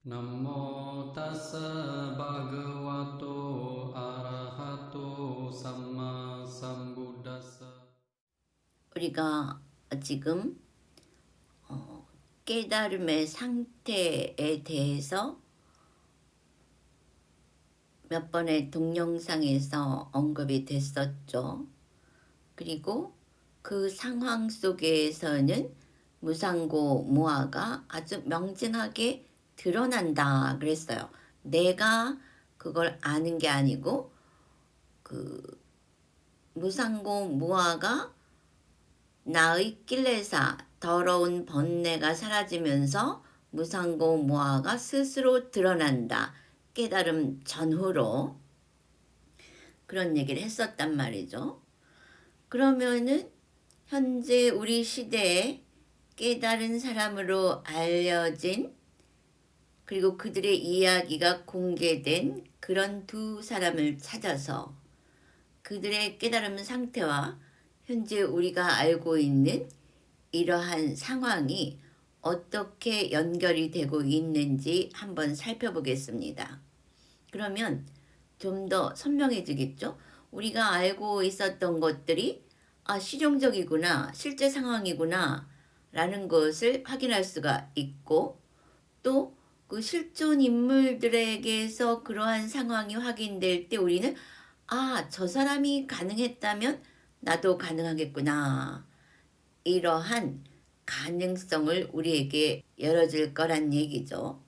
Namo tassa bhagavato arahato samma sambuddhassa. 우리가 지금 깨달음의 상태에 대해서 몇 번의 동영상에서 언급이 됐었죠. 그리고 그 상황 속에서는 무상고 무아가 아주 명징하게 드러난다 그랬어요. 내가 그걸 아는 게 아니고 그 무상고 무아가 나의 kilesa 더러운 번뇌가 사라지면서 무상고 무아가 스스로 드러난다. 깨달음 전후로 그런 얘기를 했었단 말이죠. 그러면은 현재 우리 시대에 깨달은 사람으로 알려진 그리고 그들의 이야기가 공개된 그런 두 사람을 찾아서 그들의 깨달음 상태와 현재 우리가 알고 있는 이러한 상황이 어떻게 연결이 되고 있는지 한번 살펴보겠습니다. 그러면 좀 더 선명해지겠죠? 우리가 알고 있었던 것들이 실용적이구나, 실제 상황이구나 라는 것을 확인할 수가 있고 또 그 실존 인물들에게서 그러한 상황이 확인될 때 우리는 저 사람이 가능했다면 나도 가능하겠구나. 이러한 가능성을 우리에게 열어줄 거란 얘기죠.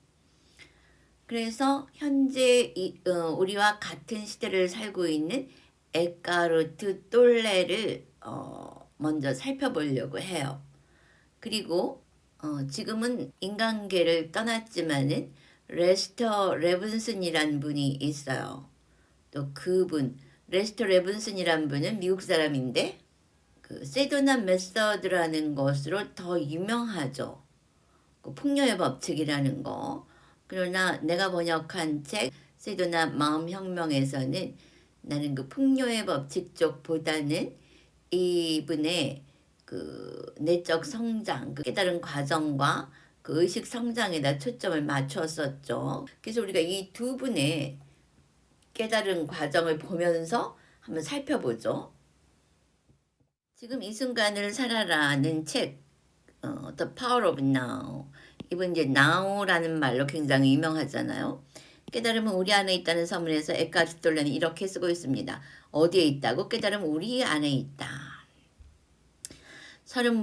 그래서 현재 우리와 같은 시대를 살고 있는 에카르트 똘레를 먼저 살펴보려고 해요. 그리고 지금은 인간계를 떠났지만은 레스터 레븐슨이란 분이 있어요. 또 그분 레스터 레븐슨이란 분은 미국 사람인데 그 세도나 메서드라는 것으로 더 유명하죠. 그 풍요의 법칙이라는 거. 그러나 내가 번역한 책 세도나 마음혁명에서는 나는 그 풍요의 법칙 쪽보다는 이분의 그 내적 성장, 그 깨달은 과정과 그 의식 성장에다 초점을 맞췄었죠. 그래서 우리가 이 두 분의 깨달은 과정을 보면서 한번 살펴보죠. 지금 이 순간을 살아라는 책, The Power of Now. 이분 이제 now라는 말로 굉장히 유명하잖아요. 깨달음은 우리 안에 있다는 서문에서 에카르트 톨레는 이렇게 쓰고 있습니다. 어디에 있다고? 깨달음은 우리 안에 있다. 서른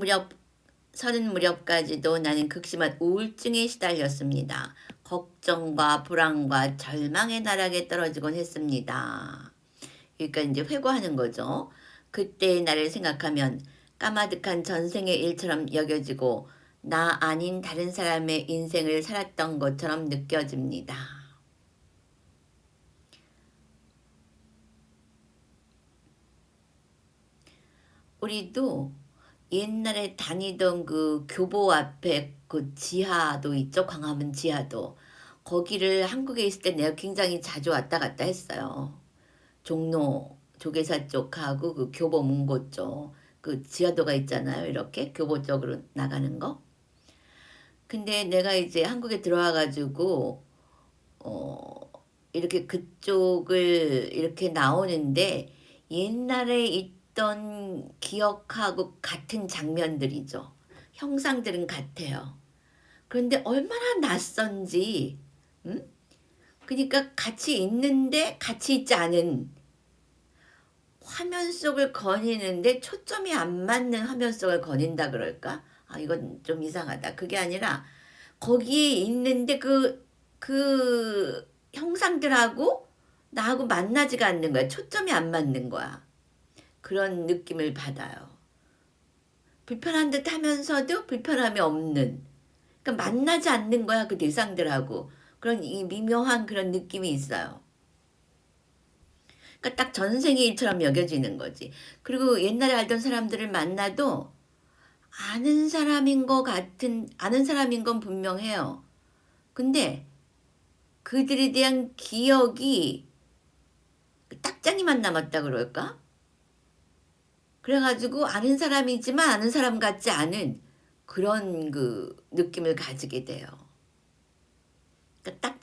무렵까지도 나는 극심한 우울증에 시달렸습니다. 걱정과 불안과 절망의 나락에 떨어지곤 했습니다. 그러니까 이제 회고하는 거죠. 그때의 나를 생각하면 까마득한 전생의 일처럼 여겨지고 나 아닌 다른 사람의 인생을 살았던 것처럼 느껴집니다. 우리도 옛날에 다니던 그 교보 앞에 그 지하도 있죠. 광화문 지하도. 거기를 한국에 있을 때 내가 굉장히 자주 왔다 갔다 했어요. 종로 조계사 쪽하고 그 교보 문고 쪽 그 지하도가 있잖아요. 이렇게 교보 쪽으로 나가는 거. 근데 내가 이제 한국에 들어와 가지고 어 이렇게 그쪽을 이렇게 나오는데 옛날에 있던 기억하고 같은 장면들이죠. 형상들은 같아요. 그런데 얼마나 낯선지, 응? 그러니까 같이 있는데 같이 있지 않은 화면 속을 거니는데 초점이 안 맞는 화면 속을 거닌다 그럴까? 이건 좀 이상하다. 그게 아니라 거기에 있는데 그 형상들하고 나하고 만나지가 않는 거야. 초점이 안 맞는 거야. 그런 느낌을 받아요. 불편한 듯 하면서도 불편함이 없는. 그러니까 만나지 않는 거야. 그 대상들하고. 그런 이 미묘한 그런 느낌이 있어요. 그러니까 딱 전생의 일처럼 여겨지는 거지. 그리고 옛날에 알던 사람들을 만나도 아는 사람인 건 분명해요. 근데 그들에 대한 기억이 딱장이만 남았다 그럴까? 그래가지고 아는 사람이지만 아는 사람 같지 않은 그런 그 느낌을 가지게 돼요. 그러니까 딱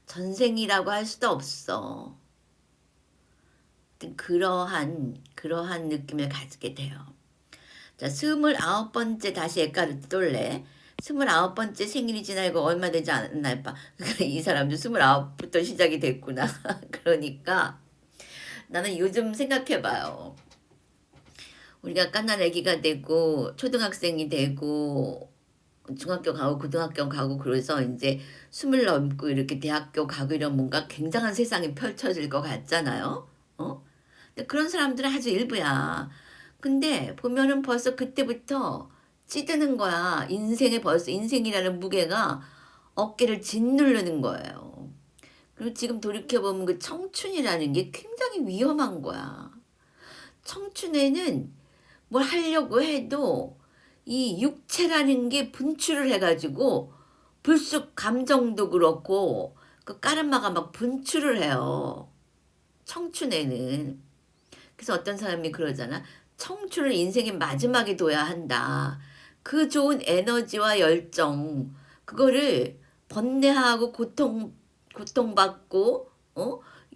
전생이라고 할 수도 없어. 그러한 느낌을 가지게 돼요. 자, 29번째 다시 엑카르트 똘레. 29번째 생일이 지나고 얼마 되지 않았나 봐. 이 사람도 29부터 시작이 됐구나. 그러니까 나는 요즘 생각해봐요. 우리가 갓난 아기가 되고 초등학생이 되고 중학교 가고 고등학교 가고 그래서 이제 20 넘고 이렇게 대학교 가고 이런 뭔가 굉장한 세상이 펼쳐질 것 같잖아요. 근데 그런 사람들은 아주 일부야. 근데 보면은 벌써 그때부터 찌드는 거야. 벌써 인생이라는 무게가 어깨를 짓누르는 거예요. 그리고 지금 돌이켜보면 그 청춘이라는 게 굉장히 위험한 거야. 청춘에는 뭘 하려고 해도 이 육체라는 게 분출을 해가지고 불쑥 감정도 그렇고 그 까르마가 막 분출을 해요. 청춘에는. 그래서 어떤 사람이 그러잖아. 청춘을 인생의 마지막에 둬야 한다. 그 좋은 에너지와 열정, 그거를 번뇌하고 고통받고,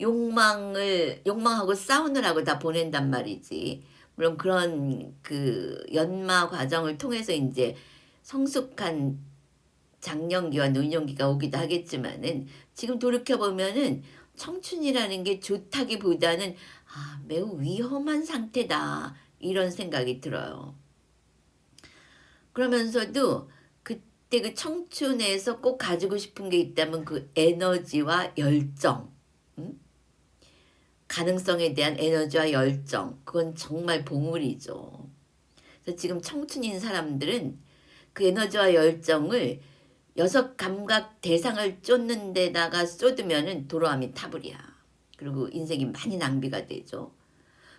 욕망하고 싸우느라고 다 보낸단 말이지. 물론 그런 그 연마 과정을 통해서 이제 성숙한 장년기와 노년기가 오기도 하겠지만은 지금 돌이켜보면은 청춘이라는 게 좋다기보다는 매우 위험한 상태다. 이런 생각이 들어요. 그러면서도 그때 그 청춘에서 꼭 가지고 싶은 게 있다면 그 에너지와 열정, 가능성에 대한 에너지와 열정, 그건 정말 보물이죠. 그래서 지금 청춘인 사람들은 그 에너지와 열정을 6감각 대상을 쫓는 데다가 쏟으면은 도로함이 타불이야. 그리고 인생이 많이 낭비가 되죠.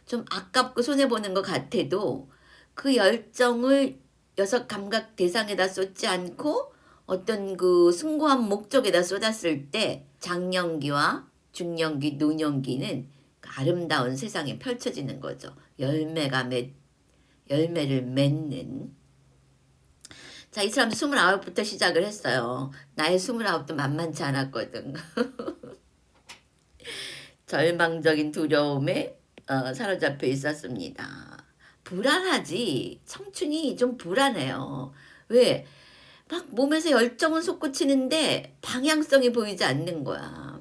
좀 아깝고 손해보는 것 같아도 그 열정을 6감각 대상에다 쏟지 않고 어떤 그 숭고한 목적에다 쏟았을 때 장년기와 중년기, 노년기는 그 아름다운 세상이 펼쳐지는 거죠. 열매를 맺는. 자, 이 사람 29부터 시작을 했어요. 나의 29도 만만치 않았거든. 절망적인 두려움에 사로잡혀 있었습니다. 불안하지. 청춘이 좀 불안해요. 왜? 막 몸에서 열정은 솟구치는데 방향성이 보이지 않는 거야.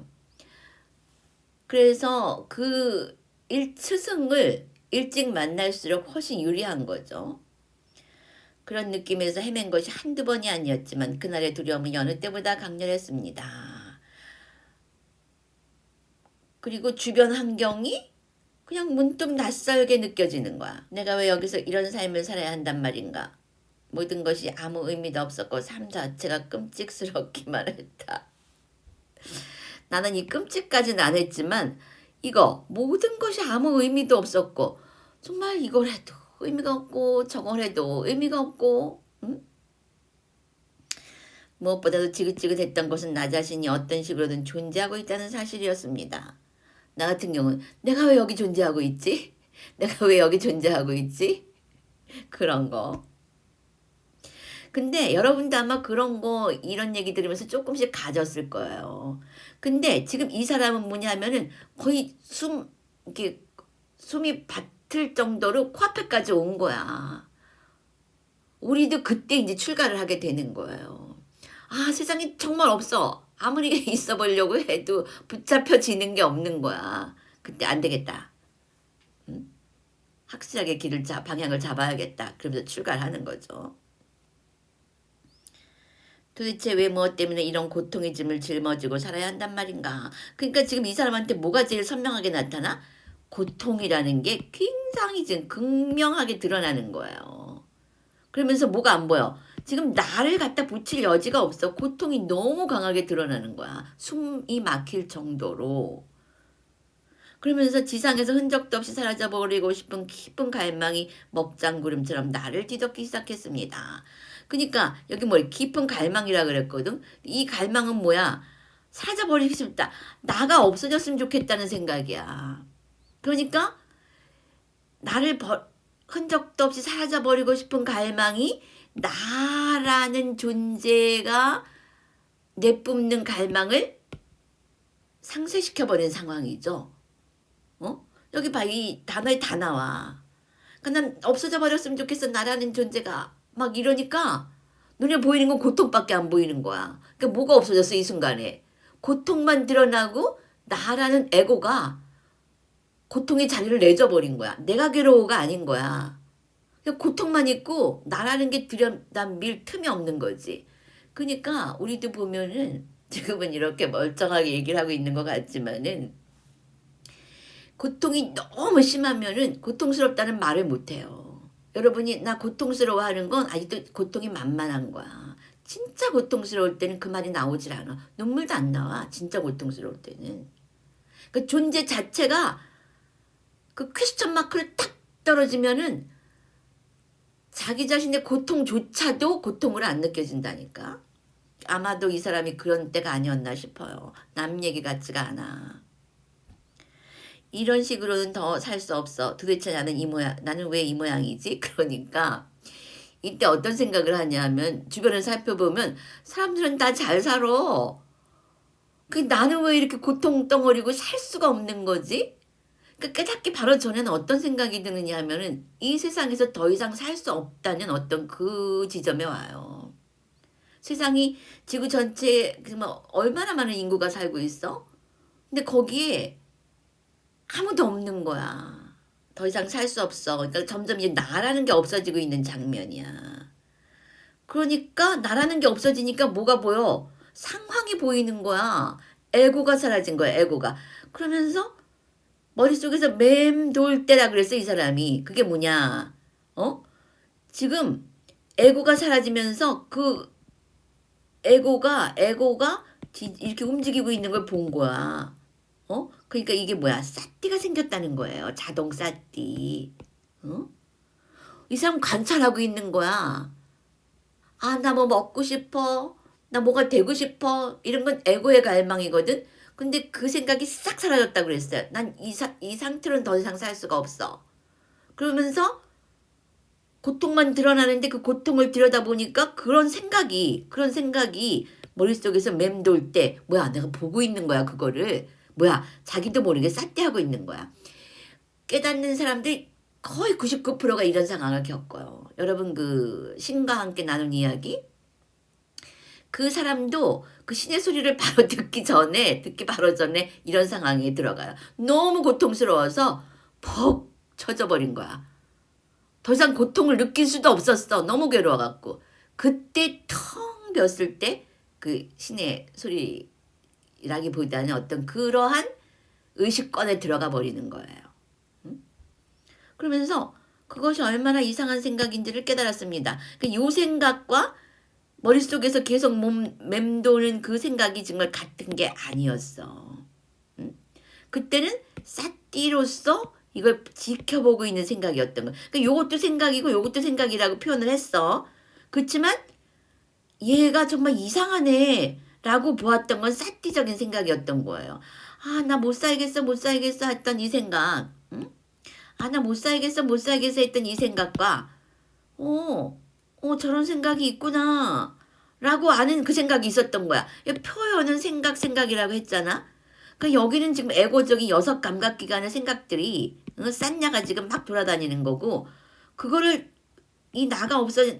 그래서 그 스승을 일찍 만날수록 훨씬 유리한 거죠. 그런 느낌에서 헤맨 것이 한두 번이 아니었지만 그날의 두려움은 여느 때보다 강렬했습니다. 그리고 주변 환경이 그냥 문득 낯설게 느껴지는 거야. 내가 왜 여기서 이런 삶을 살아야 한단 말인가. 모든 것이 아무 의미도 없었고 삶 자체가 끔찍스럽기만 했다. 나는 이 끔찍까지는 안 했지만 이거 모든 것이 아무 의미도 없었고 정말 이걸 해도 의미가 없고 저걸 해도 의미가 없고 무엇보다도 지긋지긋했던 것은 나 자신이 어떤 식으로든 존재하고 있다는 사실이었습니다. 나 같은 경우는 내가 왜 여기 존재하고 있지? 내가 왜 여기 존재하고 있지? 그런 거. 근데 여러분도 아마 그런 거 이런 얘기 들으면서 조금씩 가졌을 거예요. 근데 지금 이 사람은 뭐냐면은 거의 숨이 밭을 정도로 코앞에까지 온 거야. 우리도 그때 이제 출가를 하게 되는 거예요. 세상에 정말 없어. 아무리 있어 보려고 해도 붙잡혀지는 게 없는 거야. 그때 안 되겠다. 확실하게 방향을 잡아야겠다. 그러면서 출가를 하는 거죠. 도대체 왜 무엇 때문에 이런 고통의 짐을 짊어지고 살아야 한단 말인가. 그러니까 지금 이 사람한테 뭐가 제일 선명하게 나타나? 고통이라는 게 굉장히 지금 극명하게 드러나는 거예요. 그러면서 뭐가 안 보여? 지금 나를 갖다 붙일 여지가 없어. 고통이 너무 강하게 드러나는 거야. 숨이 막힐 정도로. 그러면서 지상에서 흔적도 없이 사라져버리고 싶은 깊은 갈망이 먹장구름처럼 나를 뒤덮기 시작했습니다. 그러니까 여기 깊은 갈망이라 그랬거든. 이 갈망은 뭐야? 사라져버리고 싶다. 나가 없어졌으면 좋겠다는 생각이야. 그러니까 나를 흔적도 없이 사라져버리고 싶은 갈망이 나라는 존재가 내뿜는 갈망을 상쇄시켜버린 상황이죠. 여기 봐, 이 단어에 다 나와. 그러니까 난 없어져 버렸으면 좋겠어, 나라는 존재가. 막 이러니까 눈에 보이는 건 고통밖에 안 보이는 거야. 그러니까 뭐가 없어졌어, 이 순간에. 고통만 드러나고 나라는 에고가 고통의 자리를 내줘버린 거야. 내가 괴로워가 아닌 거야. 그냥 고통만 있고 나라는 게 들여다밀 틈이 없는 거지. 그러니까 우리도 보면은 지금은 이렇게 멀쩡하게 얘기를 하고 있는 것 같지만은 고통이 너무 심하면은 고통스럽다는 말을 못해요. 여러분이 나 고통스러워하는 건 아직도 고통이 만만한 거야. 진짜 고통스러울 때는 그 말이 나오질 않아. 눈물도 안 나와. 진짜 고통스러울 때는. 그 존재 자체가 그 퀘스천 마크를 딱 떨어지면은 자기 자신의 고통조차도 고통으로 안 느껴진다니까. 아마도 이 사람이 그런 때가 아니었나 싶어요. 남 얘기 같지가 않아. 이런 식으로는 더 살 수 없어. 도대체 나는 왜 이 모양이지? 그러니까 이때 어떤 생각을 하냐면 주변을 살펴보면 사람들은 다 잘 살아. 나는 왜 이렇게 고통 덩어리고 살 수가 없는 거지? 깨닫기 바로 전에는 어떤 생각이 드느냐 하면은 이 세상에서 더 이상 살 수 없다는 어떤 그 지점에 와요. 세상이 지구 전체에 얼마나 많은 인구가 살고 있어? 근데 거기에 아무도 없는 거야. 더 이상 살 수 없어. 그러니까 점점 이제 나라는 게 없어지고 있는 장면이야. 그러니까 나라는 게 없어지니까 뭐가 보여? 상황이 보이는 거야. 에고가 사라진 거야, 에고가. 그러면서 머릿속에서 맴돌 때라 그랬어, 이 사람이. 그게 뭐냐? 지금 에고가 사라지면서 그 에고가 이렇게 움직이고 있는 걸 본 거야. 그러니까 이게 뭐야? 사띠가 생겼다는 거예요. 자동 사띠. 이 사람 관찰하고 있는 거야. 아, 나 뭐 먹고 싶어. 나 뭐가 되고 싶어. 이런 건 에고의 갈망이거든. 근데 그 생각이 싹 사라졌다고 그랬어요. 난 이 상태로는 더 이상 살 수가 없어. 그러면서 고통만 드러나는데 그 고통을 들여다보니까 그런 생각이 머릿속에서 맴돌 때 뭐야, 내가 보고 있는 거야, 그거를. 뭐야, 자기도 모르게 쌌대하고 있는 거야. 깨닫는 사람들이 거의 99%가 이런 상황을 겪어요. 여러분 그 신과 함께 나눈 이야기, 그 사람도 그 신의 소리를 바로 듣기 바로 전에 이런 상황에 들어가요. 너무 고통스러워서 퍽 쳐져버린 거야. 더 이상 고통을 느낄 수도 없었어. 너무 괴로워갖고. 그때 텅 비었을 때 그 신의 소리라기보다는 어떤 그러한 의식권에 들어가 버리는 거예요. 그러면서 그것이 얼마나 이상한 생각인지를 깨달았습니다. 이 생각과 머릿속에서 계속 맴도는 그 생각이 정말 같은 게 아니었어. 그때는 사띠로서 이걸 지켜보고 있는 생각이었던 거야. 요것도 생각이고 요것도 생각이라고 표현을 했어. 그렇지만 얘가 정말 이상하네 라고 보았던 건 사띠적인 생각이었던 거예요. 아, 나 못 살겠어 했던 이 생각. 아, 나 못 살겠어 했던 이 생각과 저런 생각이 있구나 라고 아는 그 생각이 있었던 거야. 표현은 생각이라고 했잖아. 여기는 지금 에고적인 6 감각기관의 생각들이 싼냐가 지금 막 돌아다니는 거고, 그거를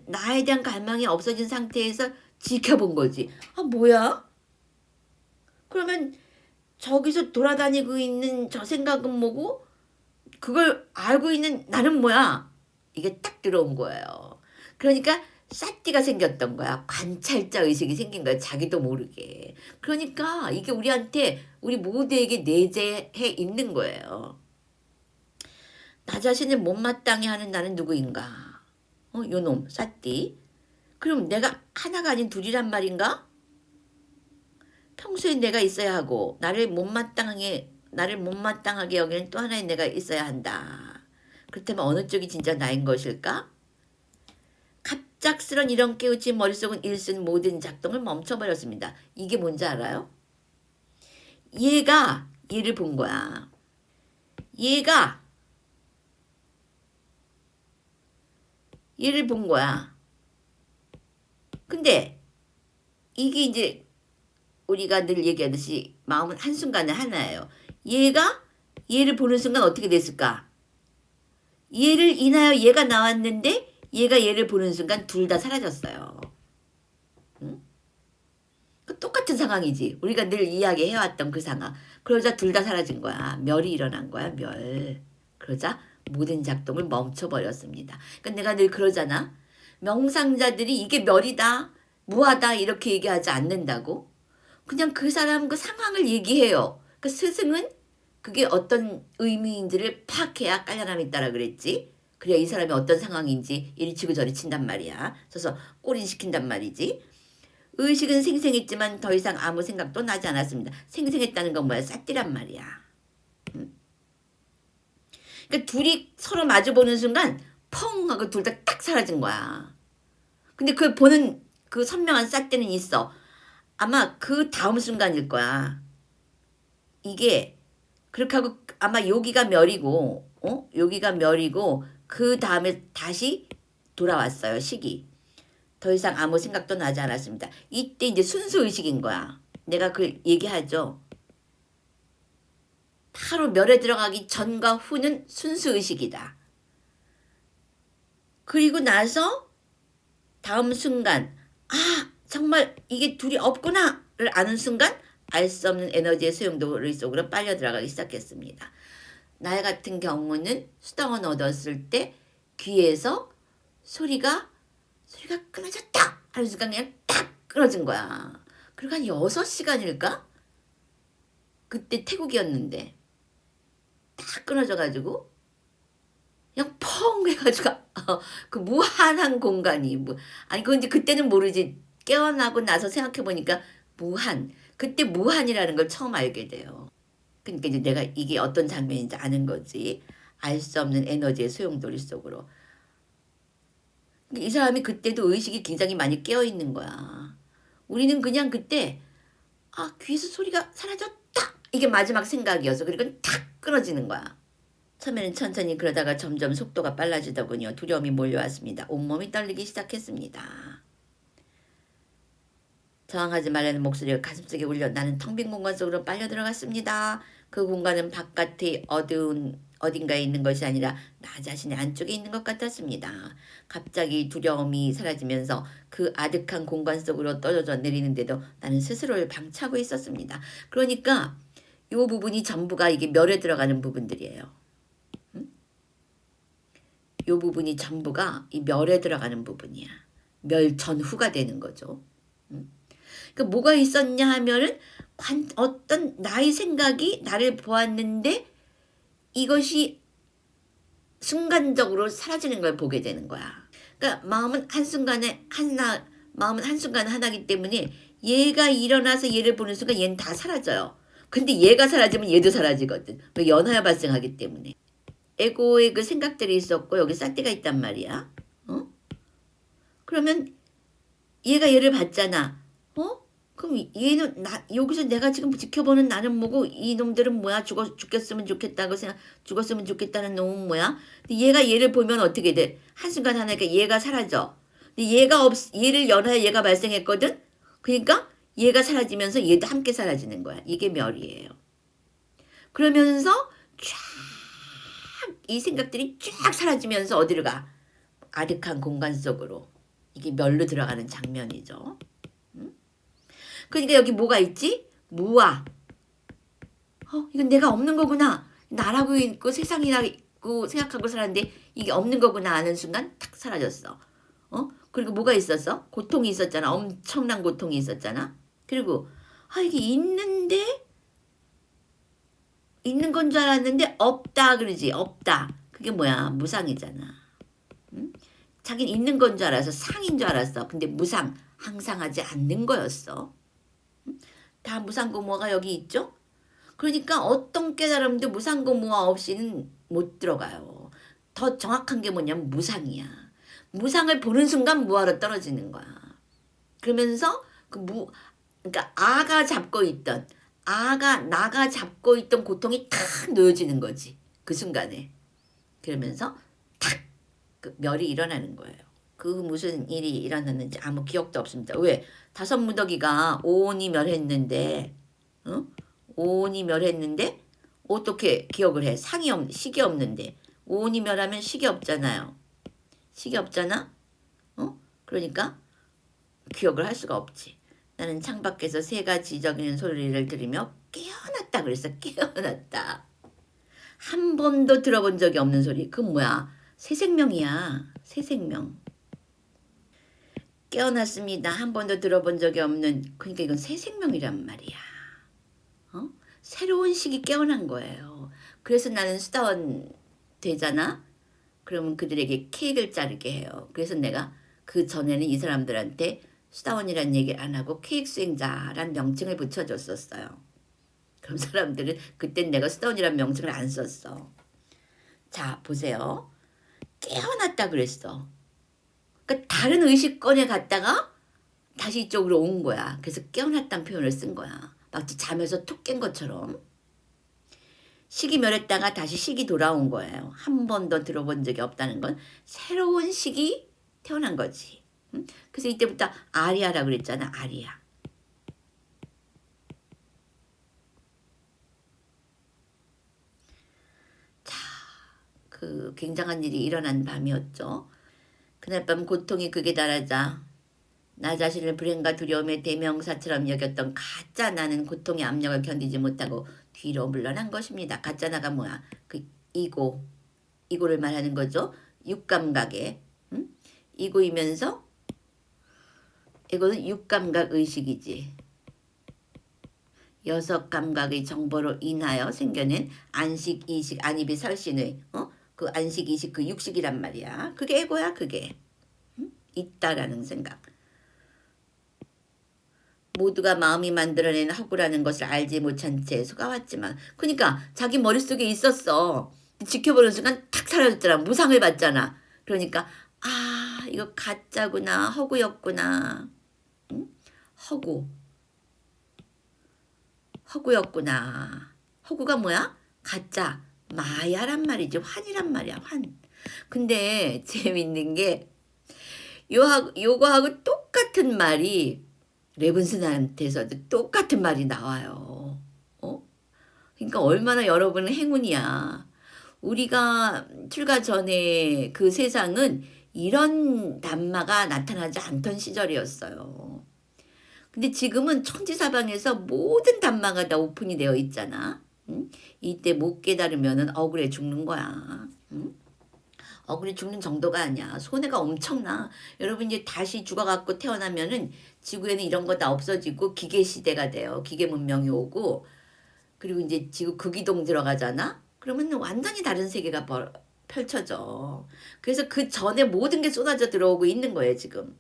나에 대한 갈망이 없어진 상태에서 지켜본 거지. 아, 뭐야? 그러면 저기서 돌아다니고 있는 저 생각은 뭐고, 그걸 알고 있는 나는 뭐야? 이게 딱 들어온 거예요. 그러니까 사띠가 생겼던 거야. 관찰자 의식이 생긴 거야. 자기도 모르게. 그러니까 이게 우리 모두에게 내재해 있는 거예요. 나 자신을 못마땅해 하는 나는 누구인가? 요놈 사띠. 그럼 내가 하나가 아닌 둘이란 말인가? 평소에 내가 있어야 하고 나를 못마땅하게 여기는 또 하나의 내가 있어야 한다. 그렇다면 어느 쪽이 진짜 나인 것일까? 갑작스런 이런 깨우친 머릿속은 일순 모든 작동을 멈춰버렸습니다. 이게 뭔지 알아요? 얘를 본 거야. 얘를 본 거야. 근데 이게 이제 우리가 늘 얘기하듯이 마음은 한순간에 하나예요. 얘를 보는 순간 어떻게 됐을까? 얘를 인하여 얘가 나왔는데 얘가 얘를 보는 순간 둘 다 사라졌어요. 응? 그 똑같은 상황이지. 우리가 늘 이야기해왔던 그 상황. 그러자 둘 다 사라진 거야. 멸이 일어난 거야. 멸. 그러자 모든 작동을 멈춰버렸습니다. 그러니까 내가 늘 그러잖아. 명상자들이 이게 멸이다, 무하다 이렇게 얘기하지 않는다고. 그냥 그 사람 그 상황을 얘기해요. 그 스승은 그게 어떤 의미인지를 파악해야 깔려남이 있다라 그랬지. 그래야 이 사람이 어떤 상황인지 이리 치고 저리 친단 말이야. 그래서 꼬린시킨단 말이지. 의식은 생생했지만 더 이상 아무 생각도 나지 않았습니다. 생생했다는 건 뭐야? 싹디란 말이야. 그러니까 둘이 서로 마주보는 순간 펑 하고 둘 다 딱 사라진 거야. 근데 그걸 보는 그 선명한 싹디는 있어. 아마 그 다음 순간일 거야. 이게 그렇게 하고 아마 여기가 멸이고 여기가 멸이고 그 다음에 다시 돌아왔어요. 시기. 더 이상 아무 생각도 나지 않았습니다. 이때 이제 순수의식인 거야. 내가 그 얘기하죠. 바로 멸에 들어가기 전과 후는 순수의식이다. 그리고 나서 다음 순간 정말 이게 둘이 없구나를 아는 순간 알 수 없는 에너지의 소용돌이 속으로 빨려 들어가기 시작했습니다. 나 같은 경우는 수당원 얻었을 때 귀에서 소리가 끊어졌다 하는 순간 그냥 딱 끊어진 거야. 그리고 한 6시간일까? 그때 태국이었는데 딱 끊어져가지고 그냥 펑 해가지고 그 무한한 공간이 아니 그건 이제 그때는 모르지. 깨어나고 나서 생각해보니까 그때 무한이라는 걸 처음 알게 돼요. 그러니까 이제 내가 이게 어떤 장면인지 아는 거지. 알 수 없는 에너지의 소용돌이 속으로. 이 사람이 그때도 의식이 굉장히 많이 깨어있는 거야. 우리는 그냥 그때 귀에서 소리가 사라졌다 이게 마지막 생각이어서 그리고 탁 끊어지는 거야. 처음에는 천천히 그러다가 점점 속도가 빨라지더군요. 두려움이 몰려왔습니다. 온몸이 떨리기 시작했습니다. 저항하지 말라는 목소리가 가슴속에 울려 나는 텅 빈 공간 속으로 빨려 들어갔습니다. 그 공간은 바깥의 어두운 어딘가에 있는 것이 아니라 나 자신의 안쪽에 있는 것 같았습니다. 갑자기 두려움이 사라지면서 그 아득한 공간 속으로 떨어져 내리는데도 나는 스스로를 방치하고 있었습니다. 그러니까 이 부분이 전부가 이게 멸에 들어가는 부분들이에요. 이 부분이 전부가 이 멸에 들어가는 부분이야. 멸 전후가 되는 거죠. 그러니까 뭐가 있었냐 하면은 어떤 나의 생각이 나를 보았는데 이것이 순간적으로 사라지는 걸 보게 되는 거야. 그러니까 마음은 한순간에 하나이기 때문에 얘가 일어나서 얘를 보는 순간 얘는 다 사라져요. 근데 얘가 사라지면 얘도 사라지거든. 왜? 연하여 발생하기 때문에. 에고의 그 생각들이 있었고 여기 싹대가 있단 말이야. 그러면 얘가 얘를 봤잖아. 그럼 얘는 여기서 내가 지금 지켜보는 나는 뭐고 이 놈들은 뭐야? 죽겠으면 좋겠다는 놈은 뭐야? 근데 얘가 얘를 보면 어떻게 돼? 한순간 하나니까 얘가 사라져. 근데 얘를 연하여 얘가 발생했거든? 그러니까 얘가 사라지면서 얘도 함께 사라지는 거야. 이게 멸이에요. 그러면서 쫙 이 생각들이 쫙 사라지면서 어디로 가? 아득한 공간 속으로. 이게 멸로 들어가는 장면이죠. 그러니까 여기 뭐가 있지? 무아. 이건 내가 없는 거구나. 나라고 있고 세상이라 있고 생각하고 살았는데 이게 없는 거구나 아는 순간 탁 사라졌어. 그리고 뭐가 있었어? 고통이 있었잖아. 엄청난 고통이 있었잖아. 그리고 이게 있는 건 줄 알았는데 없다 그러지. 없다. 그게 뭐야? 무상이잖아. 자기는 있는 건 줄 알아서 상인 줄 알았어. 근데 무상, 항상하지 않는 거였어. 다 무상고무화가 여기 있죠? 그러니까 어떤 깨달음도 무상고무화 없이는 못 들어가요. 더 정확한 게 뭐냐면 무상이야. 무상을 보는 순간 무화로 떨어지는 거야. 그러면서 그러니까 나가 잡고 있던 고통이 탁 놓여지는 거지. 그 순간에. 그러면서 탁 그 멸이 일어나는 거예요. 그 무슨 일이 일어났는지 아무 기억도 없습니다. 왜? 다섯 무더기가 오온이 멸했는데, 어? 오온이 멸했는데 어떻게 기억을 해? 식이 없는데 오온이 멸하면 식이 없잖아요. 식이 없잖아? 그러니까 기억을 할 수가 없지. 나는 창밖에서 새가 지저귀는 소리를 들으며 깨어났다 그랬어. 깨어났다. 한 번도 들어본 적이 없는 소리. 그건 뭐야? 새 생명이야. 새 생명. 깨어났습니다. 한 번도 들어본 적이 없는, 그러니까 이건 새 생명이란 말이야. 새로운 식이 깨어난 거예요. 그래서 나는 수다원 되잖아? 그러면 그들에게 케이크를 자르게 해요. 그래서 내가 그 전에는 이 사람들한테 수다원이란 얘기를 안 하고 케이크 수행자란 명칭을 붙여줬었어요. 그럼 사람들은 그땐 내가 수다원이란 명칭을 안 썼어. 자, 보세요. 깨어났다 그랬어. 그러니까 다른 의식권에 갔다가 다시 이쪽으로 온 거야. 그래서 깨어났다는 표현을 쓴 거야. 마치 잠에서 툭 깬 것처럼. 식이 멸했다가 다시 식이 돌아온 거예요. 한 번도 들어본 적이 없다는 건 새로운 식이 태어난 거지. 그래서 이때부터 아리아라 그랬잖아. 아리아. 자, 그 굉장한 일이 일어난 밤이었죠. 그날 밤 고통이 극에 달하자 나 자신을 불행과 두려움의 대명사처럼 여겼던 가짜 나는 고통의 압력을 견디지 못하고 뒤로 물러난 것입니다. 가짜 나가 뭐야? 그 이고를 말하는 거죠. 육감각에. 이고이면서 이거는 육감각 의식이지. 여섯 감각의 정보로 인하여 생겨낸 안식, 이식, 안입이 설신의 그 안식, 이식, 그 육식이란 말이야. 그게 에고야. 그게. 있다라는 생각. 모두가 마음이 만들어낸 허구라는 것을 알지 못한 채 속아왔지만 그러니까 자기 머릿속에 있었어. 지켜보는 순간 탁 사라졌잖아. 무상을 받잖아. 그러니까 아 이거 가짜구나. 허구였구나. 응? 허구였구나. 허구가 뭐야? 가짜. 마야란 말이지. 환이란 말이야. 환. 근데 재밌는 게 요거하고 똑같은 말이 레븐슨한테서도 똑같은 말이 나와요. 그러니까 얼마나 여러분은 행운이야. 우리가 출가 전에 그 세상은 이런 담마가 나타나지 않던 시절이었어요. 근데 지금은 천지사방에서 모든 담마가 다 오픈이 되어 있잖아. 응? 이때 못 깨달으면 억울해 죽는 거야. 응? 억울해 죽는 정도가 아니야. 손해가 엄청나. 여러분 이제 다시 죽어갖고 태어나면은 지구에는 이런 거 다 없어지고 기계 시대가 돼요. 기계 문명이 오고 그리고 이제 지구 극이동 들어가잖아. 그러면 완전히 다른 세계가 펼쳐져. 그래서 그 전에 모든 게 쏟아져 들어오고 있는 거예요 지금.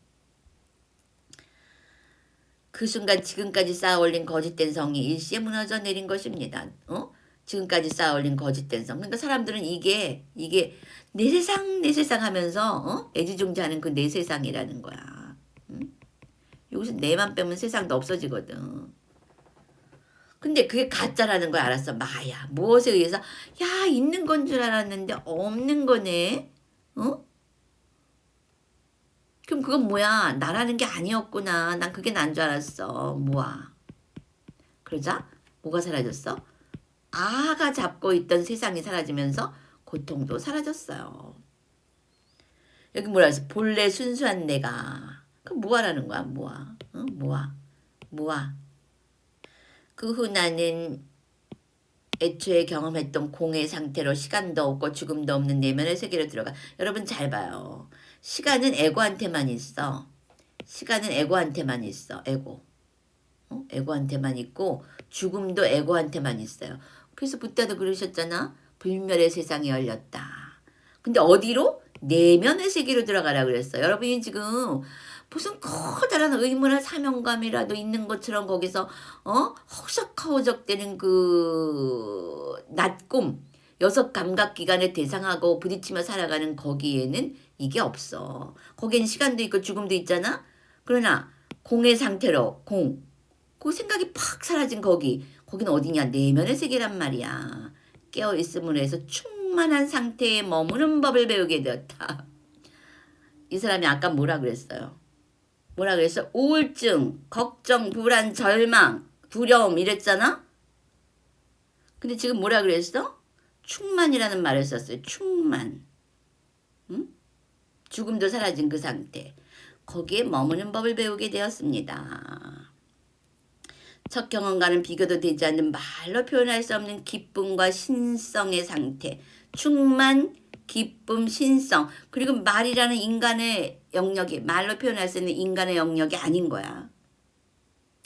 그 순간 지금까지 쌓아올린 거짓된 성이 일시에 무너져 내린 것입니다. 지금까지 쌓아올린 거짓된 성. 그러니까 사람들은 이게 내 세상 하면서 애지중지하는 그 내 세상이라는 거야. 여기서 내만 빼면 세상도 없어지거든. 근데 그게 가짜라는 걸 알았어. 마야. 무엇에 의해서 야 있는 건 줄 알았는데 없는 거네. 그럼 그건 뭐야? 나라는 게 아니었구나. 난 그게 난 줄 알았어. 뭐야. 그러자 뭐가 사라졌어? 아가 잡고 있던 세상이 사라지면서 고통도 사라졌어요. 여기 뭐라 했어? 본래 순수한 내가. 그럼 뭐하라는 거야? 뭐야? 그 후 나는 애초에 경험했던 공의 상태로 시간도 없고 죽음도 없는 내면의 세계로 들어가. 여러분 잘 봐요. 시간은 에고한테만 있어. 에고. 에고한테만 있고 죽음도 에고한테만 있어요. 그래서 부다도 그러셨잖아. 불멸의 세상이 열렸다. 근데 어디로? 내면의 세계로 들어가라 그랬어요. 여러분이 지금 무슨 커다란 의무나 사명감이라도 있는 것처럼 거기서 허우적허우적대는 그 낮꿈 여섯 감각기관의 대상하고 부딪히며 살아가는 거기에는 이게 없어. 거기에는 시간도 있고 죽음도 있잖아. 그러나 공의 상태로 그 생각이 팍 사라진 거기는 어디냐? 내면의 세계란 말이야. 깨어있음으로 해서 충만한 상태에 머무는 법을 배우게 되었다. 이 사람이 아까 뭐라 그랬어요? 뭐라 그랬어? 우울증, 걱정, 불안, 절망, 두려움 이랬잖아? 근데 지금 뭐라 그랬어? 충만이라는 말을 썼어요. 충만. 응? 죽음도 사라진 그 상태. 거기에 머무는 법을 배우게 되었습니다. 첫 경험과는 비교도 되지 않는 말로 표현할 수 없는 기쁨과 신성의 상태. 충만, 기쁨, 신성. 그리고 말이라는 인간의 영역이 말로 표현할 수 있는 인간의 영역이 아닌 거야.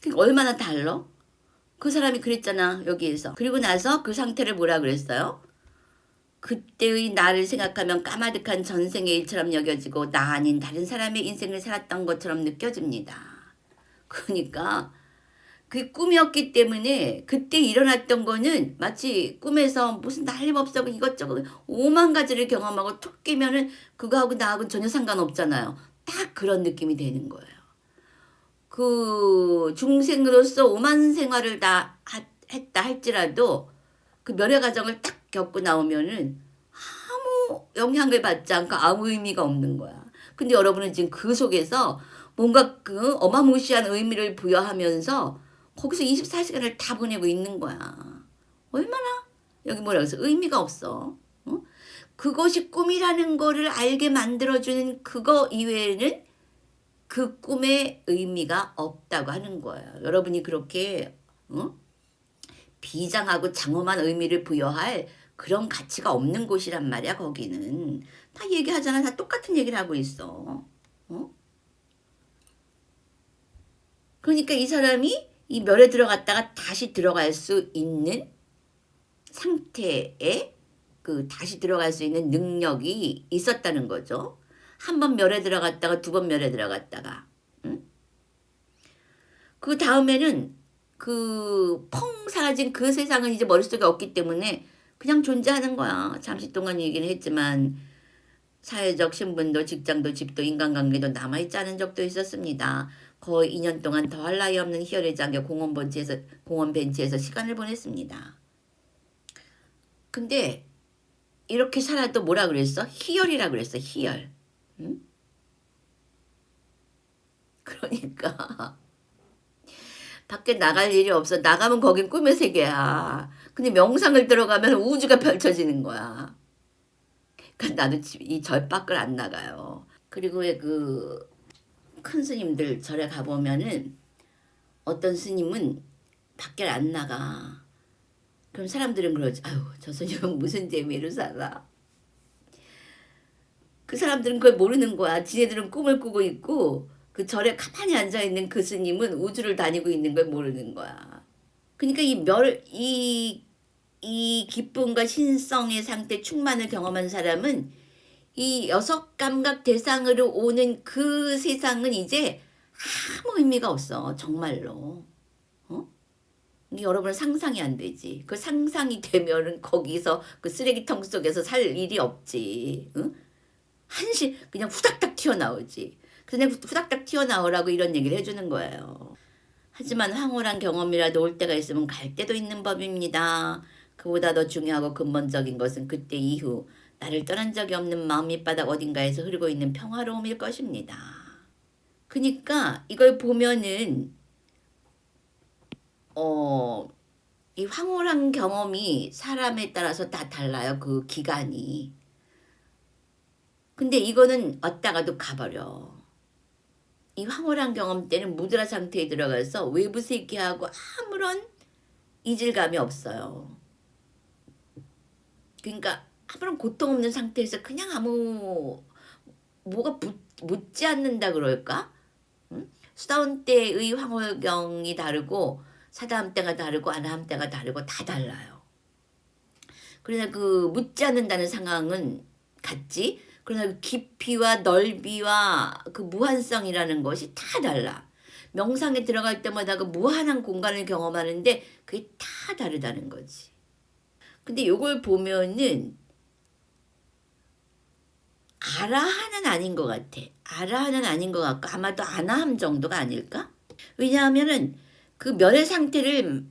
그러니까 얼마나 달라? 그 사람이 그랬잖아 여기에서. 그리고 나서 그 상태를 뭐라 그랬어요? 그때의 나를 생각하면 까마득한 전생의 일처럼 여겨지고 나 아닌 다른 사람의 인생을 살았던 것처럼 느껴집니다. 그러니까 그게 꿈이었기 때문에 그때 일어났던 거는 마치 꿈에서 무슨 날림없어 이것저것 오만 가지를 경험하고 툭 깨면은 그거하고 나하고는 전혀 상관없잖아요. 딱 그런 느낌이 되는 거예요. 그 중생으로서 오만 생활을 다 했다 할지라도 그 멸의 과정을 딱 겪고 나오면은 아무 영향을 받지 않고 아무 의미가 없는 거야. 근데 여러분은 지금 그 속에서 뭔가 그 어마무시한 의미를 부여하면서 거기서 24시간을 다 보내고 있는 거야. 얼마나 여기 뭐라 그래서 의미가 없어. 어? 그것이 꿈이라는 거를 알게 만들어주는 그거 이외에는 그 꿈의 의미가 없다고 하는 거예요. 여러분이 그렇게 비장하고 장엄한 의미를 부여할 그런 가치가 없는 곳이란 말이야. 거기는 다 얘기하잖아. 다 똑같은 얘기를 하고 있어. 그러니까 이 사람이 이 멸에 들어갔다가 다시 들어갈 수 있는 상태에 그 다시 들어갈 수 있는 능력이 있었다는 거죠. 한 번 멸에 들어갔다가 두 번 멸에 들어갔다가. 응? 그 다음에는 그 펑 사라진 그 세상은 이제 머릿속에 없기 때문에 그냥 존재하는 거야. 잠시 동안 얘기는 했지만 사회적 신분도 직장도 집도 인간관계도 남아있지 않은 적도 있었습니다. 거의 2년 동안 더할 나위 없는 희열에 잠겨 공원 벤치에서 시간을 보냈습니다. 근데 이렇게 살아도 뭐라 그랬어? 희열이라 그랬어. 희열. 응? 그러니까 밖에 나갈 일이 없어. 나가면 거긴 꿈의 세계야. 근데 명상을 들어가면 우주가 펼쳐지는 거야. 그러니까 나도 이 절 밖을 안 나가요. 그리고 왜 그 큰 스님들 절에 가보면은 어떤 스님은 밖에 안 나가. 그럼 사람들은 그러지. 아유, 저 스님은 무슨 재미로 살아. 그 사람들은 그걸 모르는 거야. 지네들은 꿈을 꾸고 있고 그 절에 가만히 앉아있는 그 스님은 우주를 다니고 있는 걸 모르는 거야. 그러니까 이 기쁨과 신성의 상태 충만을 경험한 사람은 이 여섯 감각 대상으로 오는 그 세상은 이제 아무 의미가 없어. 정말로. 여러분은 상상이 안 되지. 그 상상이 되면은 거기서 그 쓰레기통 속에서 살 일이 없지. 응? 한시 그냥 후닥닥 튀어나오지. 그냥 후닥닥 튀어나오라고 이런 얘기를 해주는 거예요. 하지만 황홀한 경험이라도 올 때가 있으면 갈 때도 있는 법입니다. 그보다 더 중요하고 근본적인 것은 그때 이후 나를 떠난 적이 없는 마음 밑바닥 어딘가에서 흐르고 있는 평화로움일 것입니다. 그러니까 이걸 보면은 이 황홀한 경험이 사람에 따라서 다 달라요. 그 기간이. 근데 이거는 왔다가도 가버려. 이 황홀한 경험 때는 무드라 상태에 들어가서 외부 세계하고 아무런 이질감이 없어요. 그러니까 아무런 고통 없는 상태에서 그냥 뭐가 묻지 않는다 그럴까? 응? 수다원 때의 황홀경이 다르고 사다함 때가 다르고 아나함 때가 다르고 다 달라요. 그러나 그 묻지 않는다는 상황은 같지? 그러나 그 깊이와 넓이와 그 무한성이라는 것이 다 달라. 명상에 들어갈 때마다 그 무한한 공간을 경험하는데 그게 다 다르다는 거지. 근데 요걸 보면은 아라한은 아닌 것 같아. 아라한은 아닌 것 같고 아마도 아나함 정도가 아닐까? 왜냐하면은 그 멸의 상태를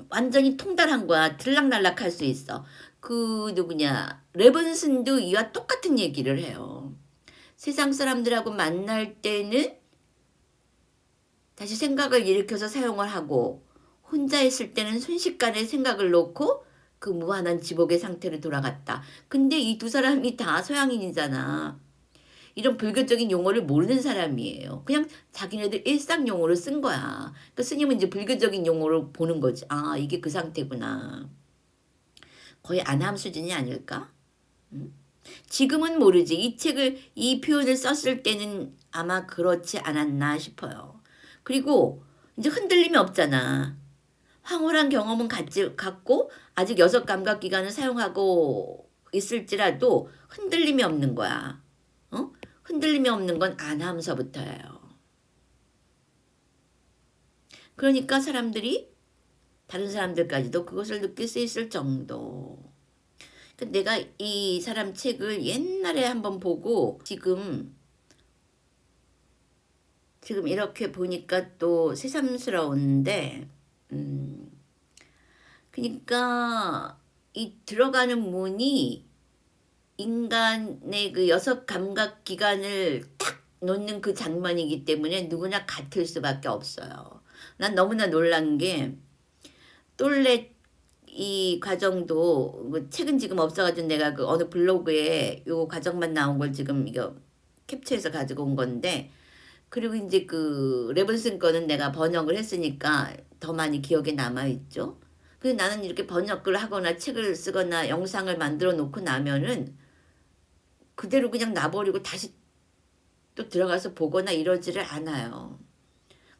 완전히 통달한 거야. 들락날락 할 수 있어. 그 누구냐 레븐슨도 이와 똑같은 얘기를 해요. 세상 사람들하고 만날 때는 다시 생각을 일으켜서 사용을 하고 혼자 있을 때는 순식간에 생각을 놓고 그 무한한 지복의 상태로 돌아갔다. 근데 이 두 사람이 다 서양인이잖아. 이런 불교적인 용어를 모르는 사람이에요. 그냥 자기네들 일상 용어로 쓴 거야. 그러니까 스님은 이제 불교적인 용어로 보는 거지. 아, 이게 그 상태구나. 거의 안함 수준이 아닐까? 응? 지금은 모르지. 이 표현을 썼을 때는 아마 그렇지 않았나 싶어요. 그리고 이제 흔들림이 없잖아. 황홀한 경험은 갖고 아직 여섯 감각 기관을 사용하고 있을지라도 흔들림이 없는 거야. 어? 흔들림이 없는 건 안하면서부터예요. 그러니까 사람들이 다른 사람들까지도 그것을 느낄 수 있을 정도. 내가 이 사람 책을 옛날에 한번 보고 지금 이렇게 보니까 또 새삼스러운데 그러니까 이 들어가는 문이 인간의 그 여섯 감각 기관을 딱 놓는 그 장면이기 때문에 누구나 같을 수밖에 없어요. 난 너무나 놀란 게 똘렛 이 과정도 책은 지금 없어가지고 내가 그 어느 블로그에 요 과정만 나온 걸 지금 이거 캡처해서 가지고 온 건데 그리고 이제 그 레븐슨 거는 내가 번역을 했으니까 더 많이 기억에 남아있죠. 그래서 나는 이렇게 번역을 하거나 책을 쓰거나 영상을 만들어 놓고 나면은 그대로 그냥 놔버리고 다시 또 들어가서 보거나 이러지를 않아요.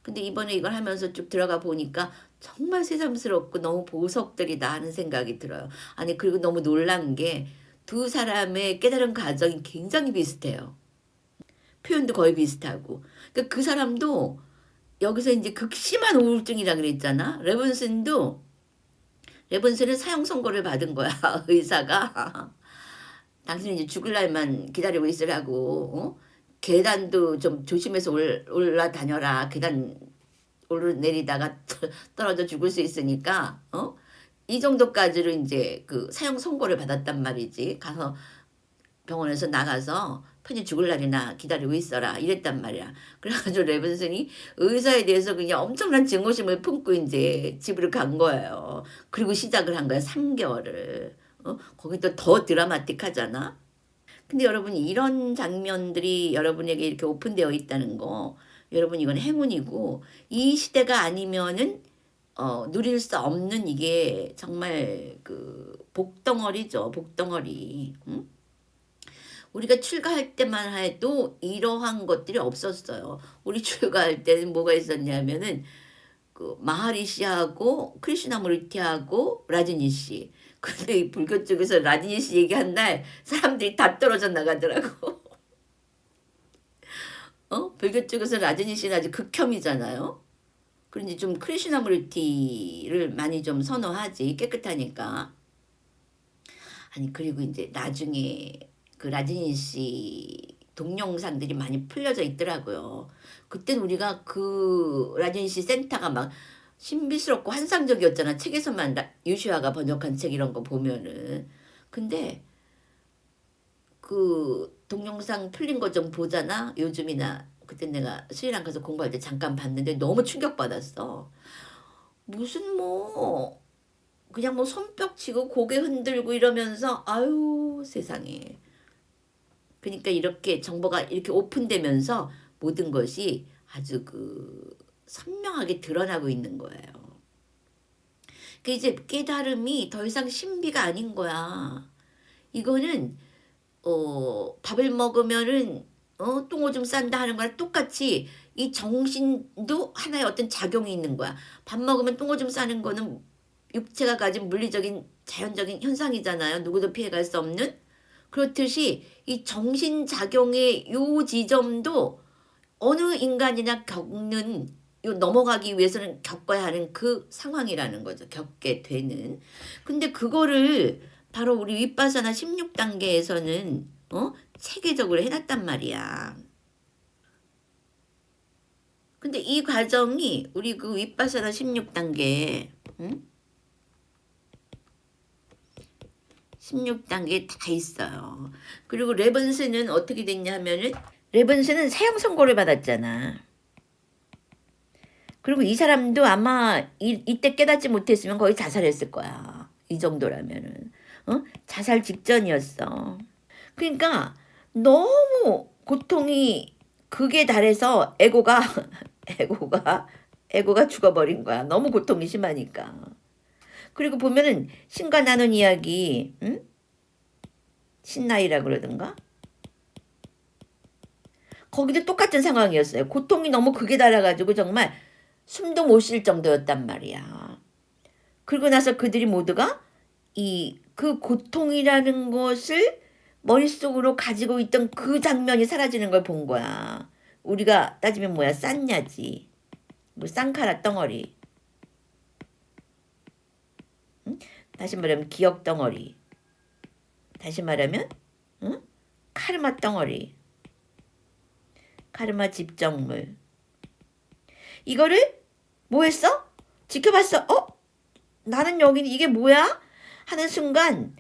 근데 이번에 이걸 하면서 쭉 들어가 보니까 정말 새삼스럽고 너무 보석들이다 하는 생각이 들어요. 아니 그리고 너무 놀란 게 두 사람의 깨달은 과정이 굉장히 비슷해요. 표현도 거의 비슷하고. 그러니까 그 사람도 여기서 이제 극심한 우울증이라 그랬잖아. 레븐슨은 사형 선고를 받은 거야. 의사가. 당신은 이제 죽을 날만 기다리고 있으라고. 어? 계단도 좀 조심해서 올라다녀라. 계단 오르내리다가 떨어져 죽을 수 있으니까. 어? 이 정도까지로 이제 그 사형 선고를 받았단 말이지. 가서 병원에서 나가서 편히 죽을 날이나 기다리고 있어라 이랬단 말이야. 그래가지고 레븐슨이 의사에 대해서 그냥 엄청난 증오심을 품고 이제 집으로 간 거예요. 그리고 시작을 한 거야. 3개월을. 거기 또 더 드라마틱하잖아. 근데 여러분 이런 장면들이 여러분에게 이렇게 오픈되어 있다는 거 여러분 이건 행운이고 이 시대가 아니면은 누릴 수 없는 이게 정말 그 복덩어리죠. 복덩어리. 응? 우리가 출가할 때만 해도 이러한 것들이 없었어요. 우리 출가할 때는 뭐가 있었냐면은 그 마하리시하고 크리슈나무르티하고 라지니 씨. 근데 이 불교 쪽에서 라지니 씨 얘기한 날 사람들이 다 떨어져 나가더라고. 불교 쪽에서 라지니 씨는 아주 극혐이잖아요. 그런지 좀 크리슈나무르티를 많이 좀 선호하지. 깨끗하니까. 아니 그리고 이제 나중에 그 라지니 씨 동영상들이 많이 풀려져 있더라고요. 그땐 우리가 그 라지니 씨 센터가 막 신비스럽고 환상적이었잖아. 책에서만 유시화가 번역한 책 이런 거 보면은. 근데 그 동영상 풀린 거 좀 보잖아. 요즘이나 그때 내가 스리랑카에서 공부할 때 잠깐 봤는데 너무 충격받았어. 무슨 뭐 그냥 뭐 손뼉 치고 고개 흔들고 이러면서 아유 세상에. 그러니까 이렇게 정보가 이렇게 오픈되면서 모든 것이 아주 그 선명하게 드러나고 있는 거예요. 그 이제 깨달음이 더 이상 신비가 아닌 거야. 이거는 밥을 먹으면은 똥오줌 싼다 하는 거랑 똑같이 이 정신도 하나의 어떤 작용이 있는 거야. 밥 먹으면 똥오줌 싸는 거는 육체가 가진 물리적인 자연적인 현상이잖아요. 누구도 피해갈 수 없는. 그렇듯이 이 정신작용의 요 지점도 어느 인간이나 겪는 넘어가기 위해서는 겪어야 하는 그 상황이라는 거죠. 겪게 되는. 근데 그거를 바로 우리 윗바사나 16단계에서는 체계적으로 해놨단 말이야. 근데 이 과정이 우리 그 윗바사나 16단계 16단계 다 있어요. 그리고 레번스는 어떻게 됐냐 하면은 레번스는 사형 선고를 받았잖아. 그리고 이 사람도 아마 이때 깨닫지 못했으면 거의 자살했을 거야. 이 정도라면은. 자살 직전이었어. 그러니까 너무 고통이 극에 달해서 에고가 에고가 죽어버린 거야. 너무 고통이 심하니까. 그리고 보면은 신과 나눈 이야기, 응? 신나이라 그러던가? 거기도 똑같은 상황이었어요. 고통이 너무 극에 달아가지고 정말 숨도 못 쉴 정도였단 말이야. 그러고 나서 그들이 모두가 그 고통이라는 것을 머릿속으로 가지고 있던 그 장면이 사라지는 걸 본 거야. 우리가 따지면 뭐야? 쌌냐지. 뭐 쌍카라 덩어리. 응? 다시 말하면 기억 덩어리. 다시 말하면 응? 카르마 덩어리. 카르마 집정물. 이거를 뭐 했어? 지켜봤어. 나는 여기 이게 뭐야? 하는 순간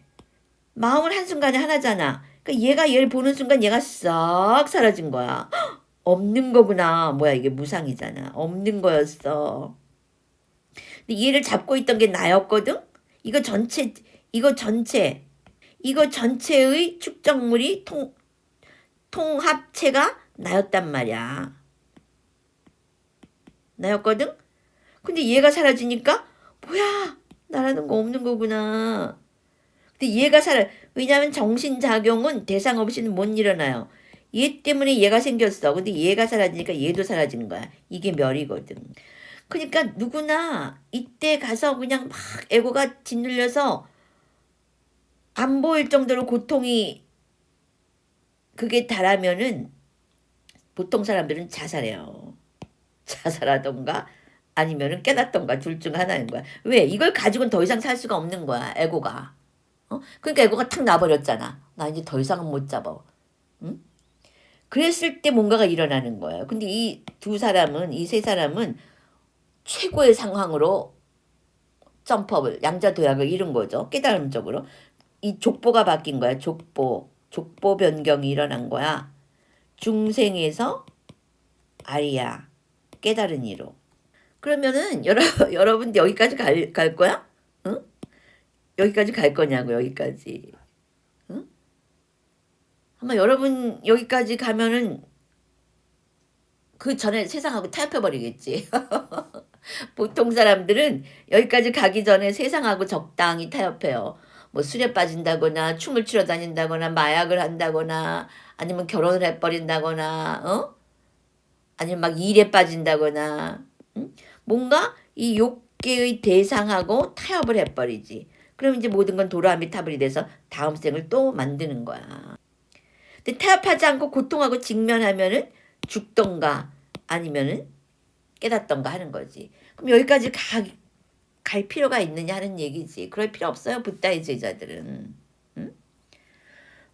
마음을 한순간에 하나잖아. 그러니까 얘가 얘를 보는 순간 얘가 싹 사라진 거야. 헉, 없는 거구나. 뭐야 이게 무상이잖아. 없는 거였어. 근데 얘를 잡고 있던 게 나였거든. 이거 전체의 축적물이 통합체가 나였단 말이야. 나였거든. 근데 얘가 사라지니까 뭐야 나라는 거 없는 거구나. 근데 얘가 왜냐하면 정신작용은 대상 없이는 못 일어나요. 얘 때문에 얘가 생겼어. 근데 얘가 사라지니까 얘도 사라지는 거야. 이게 멸이거든. 그러니까 누구나 이때 가서 그냥 막 에고가 짓눌려서 안 보일 정도로 고통이 그게 달하면은 보통 사람들은 자살해요. 자살하던가 아니면은 깨닫던가 둘 중 하나인 거야. 왜? 이걸 가지고는 더 이상 살 수가 없는 거야. 에고가. 그러니까 에고가 탁 나버렸잖아. 나 이제 더 이상은 못 잡아. 응? 그랬을 때 뭔가가 일어나는 거예요. 근데 이 세 사람은 최고의 상황으로 점프업을, 양자도약을 이룬 거죠. 깨달음적으로. 이 족보가 바뀐 거야. 족보 변경이 일어난 거야. 중생에서 아리야, 깨달은 이로. 그러면은 여러분 여기까지 갈 거야? 응? 여기까지 갈 거냐고, 여기까지. 응? 아마 여러분 여기까지 가면은 그 전에 세상하고 타협해버리겠지. 보통 사람들은 여기까지 가기 전에 세상하고 적당히 타협해요. 뭐 술에 빠진다거나 춤을 추러 다닌다거나 마약을 한다거나 아니면 결혼을 해버린다거나 아니면 막 일에 빠진다거나 뭔가 이 욕계의 대상하고 타협을 해버리지. 그럼 이제 모든 건 도라미타불이 돼서 다음 생을 또 만드는 거야. 근데 타협하지 않고 고통하고 직면하면은 죽던가 아니면은 깨닫던가 하는 거지. 그럼 여기까지 갈 필요가 있느냐 하는 얘기지. 그럴 필요 없어요. 붓다의 제자들은. 응?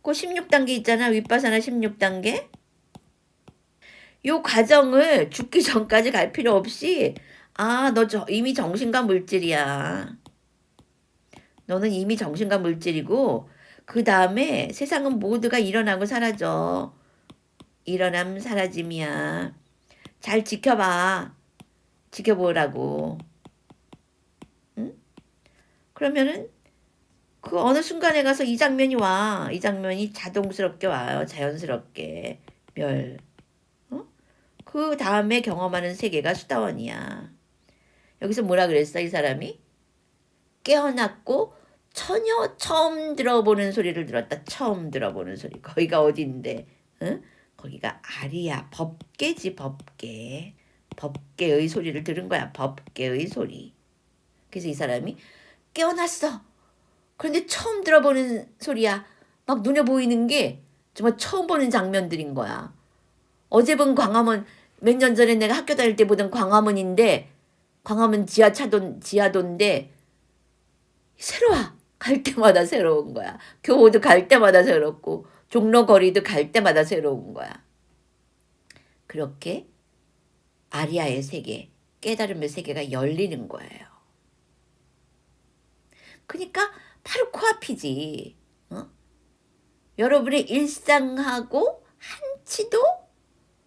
그 16단계 있잖아. 윗바사나 16단계. 요 과정을 죽기 전까지 갈 필요 없이 너 이미 정신과 물질이야. 너는 이미 정신과 물질이고 그 다음에 세상은 모두가 일어나고 사라져. 일어남 사라짐이야. 잘 지켜봐. 지켜보라고. 응? 그러면은 그 어느 순간에 가서 이 장면이 와. 이 장면이 자동스럽게 와요. 자연스럽게. 멸. 그 다음에 경험하는 세계가 수다원이야. 여기서 뭐라 그랬어 이 사람이? 깨어났고 전혀 처음 들어보는 소리를 들었다. 처음 들어보는 소리. 거기가 어딘데? 응? 거기가 아리야. 법계지 법계. 법계의 소리를 들은 거야. 법계의 소리. 그래서 이 사람이 깨어났어. 그런데 처음 들어보는 소리야. 막 눈에 보이는 게 정말 처음 보는 장면들인 거야. 어제 본 광화문 몇 년 전에 내가 학교 다닐 때 보던 광화문인데 광화문 지하도인데 새로워. 갈 때마다 새로운 거야. 교보도 갈 때마다 새롭고 종로거리도 갈 때마다 새로운 거야. 그렇게 아리아의 세계, 깨달음의 세계가 열리는 거예요. 그러니까 바로 코앞이지. 여러분의 일상하고 한치도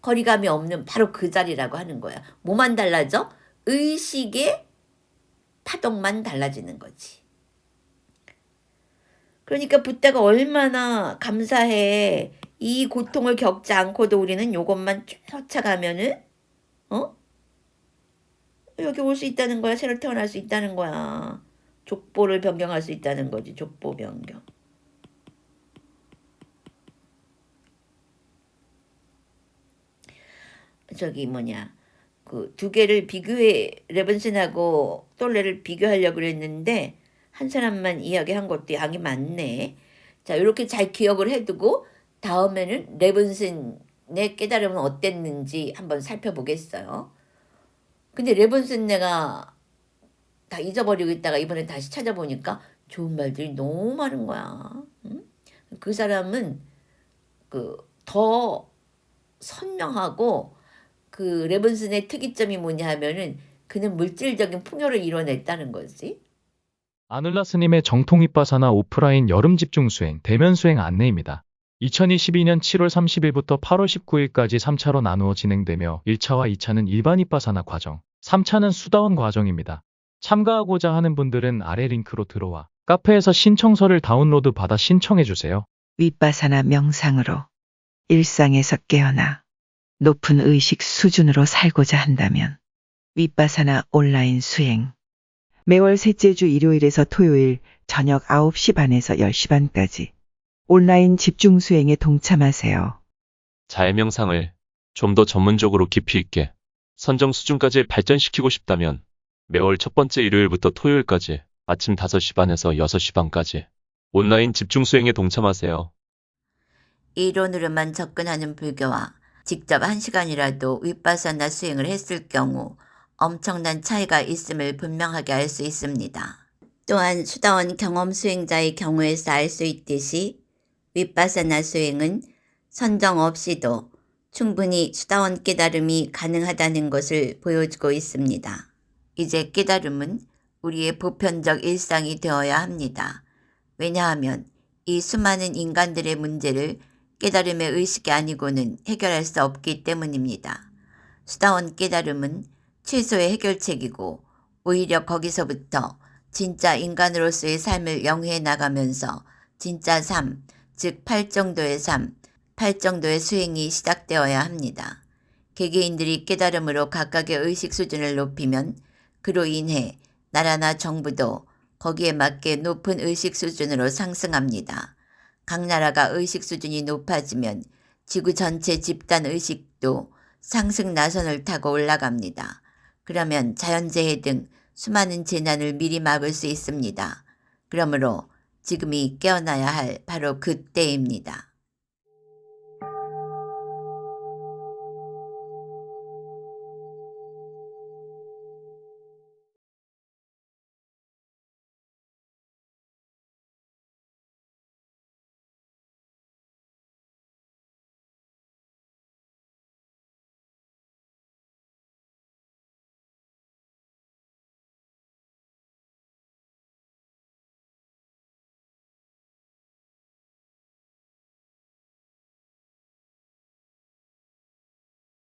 거리감이 없는 바로 그 자리라고 하는 거야. 뭐만 달라져? 의식의 파동만 달라지는 거지. 그러니까 붓다가 얼마나 감사해. 이 고통을 겪지 않고도 우리는 요것만 쫓아가면은 여기 올 수 있다는 거야. 새로 태어날 수 있다는 거야. 족보를 변경할 수 있다는 거지. 족보 변경. 저기 뭐냐, 그 두 개를 비교해, 레븐슨하고 똘레를 비교하려고 그랬는데 한 사람만 이야기한 것도 양이 많네. 자, 이렇게 잘 기억을 해두고 다음에는 레븐슨의 깨달음은 어땠는지 한번 살펴보겠어요. 근데 레븐슨 내가 다 잊어버리고 있다가 이번에 다시 찾아보니까 좋은 말들이 너무 많은 거야. 응? 그 사람은 더 선명하고 그 레븐슨의 특이점이 뭐냐 하면은 그는 물질적인 풍요를 이뤄냈다는 거지. 아눌라 스님의 정통 윗바사나 오프라인 여름 집중 수행, 대면 수행 안내입니다. 2022년 7월 30일부터 8월 19일까지 3차로 나누어 진행되며 1차와 2차는 일반 윗바사나 과정, 3차는 수다원 과정입니다. 참가하고자 하는 분들은 아래 링크로 들어와 카페에서 신청서를 다운로드 받아 신청해주세요. 윗바사나 명상으로 일상에서 깨어나 높은 의식 수준으로 살고자 한다면 윗바사나 온라인 수행 매월 셋째 주 일요일에서 토요일 저녁 9시 반에서 10시 반까지 온라인 집중 수행에 동참하세요. 자해 명상을 좀 더 전문적으로 깊이 있게 선정 수준까지 발전시키고 싶다면 매월 첫 번째 일요일부터 토요일까지 아침 5시 반에서 6시 반까지 온라인 집중 수행에 동참하세요. 이론으로만 접근하는 불교와 직접 1시간이라도 윗바사나 수행을 했을 경우 엄청난 차이가 있음을 분명하게 알 수 있습니다. 또한 수다원 경험 수행자의 경우에서 알 수 있듯이 윗바사나 수행은 선정 없이도 충분히 수다원 깨달음이 가능하다는 것을 보여주고 있습니다. 이제 깨달음은 우리의 보편적 일상이 되어야 합니다. 왜냐하면 이 수많은 인간들의 문제를 깨달음의 의식이 아니고는 해결할 수 없기 때문입니다. 수다원 깨달음은 최소의 해결책이고 오히려 거기서부터 진짜 인간으로서의 삶을 영위해 나가면서 진짜 삶, 즉 8정도의 삶, 8정도의 수행이 시작되어야 합니다. 개개인들이 깨달음으로 각각의 의식 수준을 높이면 그로 인해 나라나 정부도 거기에 맞게 높은 의식 수준으로 상승합니다. 각 나라가 의식 수준이 높아지면 지구 전체 집단 의식도 상승 나선을 타고 올라갑니다. 그러면 자연재해 등 수많은 재난을 미리 막을 수 있습니다. 그러므로 지금이 깨어나야 할 바로 그때입니다.